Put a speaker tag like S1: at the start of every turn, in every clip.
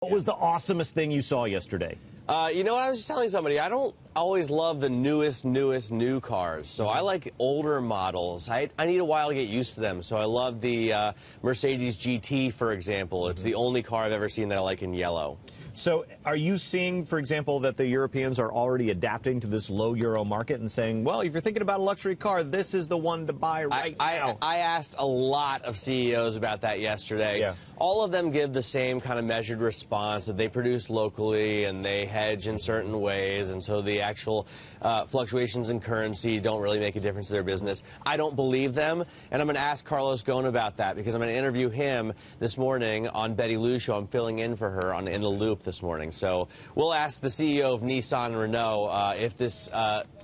S1: What was the awesomest thing you saw yesterday?
S2: You know what, I was just telling somebody, I don't always love the newest new cars. So I like older models. I need a while to get used to them. So I love the Mercedes GT, for example. It's the only car I've ever seen that I like in yellow.
S1: So are you seeing, for example, that the Europeans are already adapting to this low euro market and saying, well, if you're thinking about a luxury car, this is the one to buy right now?
S2: I asked a lot of CEOs about that yesterday.
S1: Yeah.
S2: All of them give the same kind of measured response, that they produce locally and they hedge in certain ways, and so the actual fluctuations in currency don't really make a difference to their business. I don't believe them, and I'm going to ask Carlos Ghosn about that because I'm going to interview him this morning on Betty Lou's show. I'm filling in for her on In the Loop this morning. So we'll ask the CEO of Nissan and Renault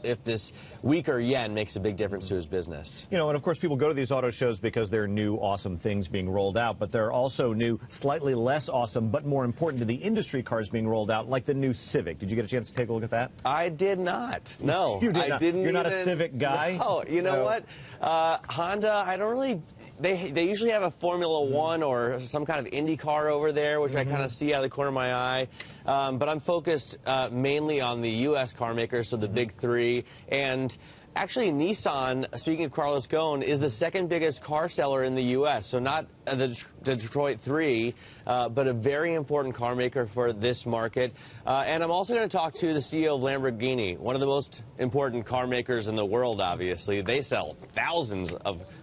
S2: if this weaker yen makes a big difference to his business.
S1: You know, and of course people go to these auto shows because there are new awesome things being rolled out, but there are also new, slightly less awesome, but more important to the industry cars being rolled out, like the new Civic. Did you get a chance to take a look at that?
S2: I did not. No.
S1: You did not.
S2: Didn't.
S1: You're not
S2: even,
S1: a Civic guy?
S2: No. You know what? Honda, I don't really... They usually have a Formula One or some kind of Indy car over there, which I kind of see out of the corner of my eye. But I'm focused mainly on the U.S. car makers, so the big three. And actually, Nissan, speaking of Carlos Ghosn, is the second biggest car seller in the U.S. So not the Detroit 3, but a very important car maker for this market. And I'm also going to talk to the CEO of Lamborghini, one of the most important car makers in the world, obviously. They sell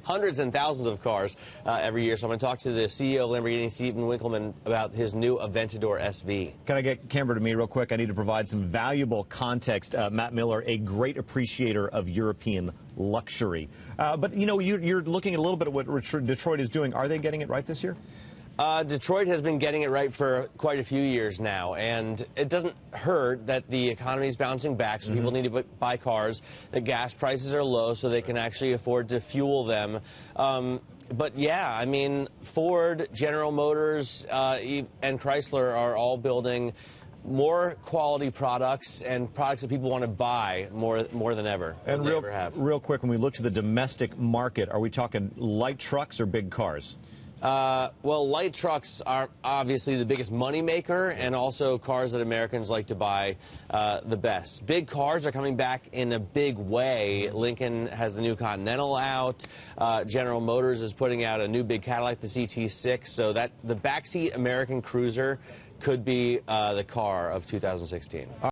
S2: hundreds and thousands of cars every year. So I'm going to talk to the CEO of Lamborghini, Stephen Winkelmann, about his new Aventador SV.
S1: Can I get camera to me real quick? I need to provide some valuable context. Matt Miller, a great appreciator of European luxury. But, you know, you're looking at a little bit at what Detroit is doing. Are they getting it right this year?
S2: Detroit has been getting it right for quite a few years now, and it doesn't hurt that the economy is bouncing back, so people need to buy cars. The gas prices are low, so they can actually afford to fuel them. But yeah, I mean, Ford, General Motors, and Chrysler are all building more quality products and products that people want to buy more than ever.
S1: And real quick, when we look to the domestic market, are we talking light trucks or big cars?
S2: Well, light trucks are obviously the biggest money maker, and also cars that Americans like to buy the best. Big cars are coming back in a big way. Lincoln has the new Continental out. General Motors is putting out a new big Cadillac, the CT6. So that the backseat American cruiser could be the car of 2016.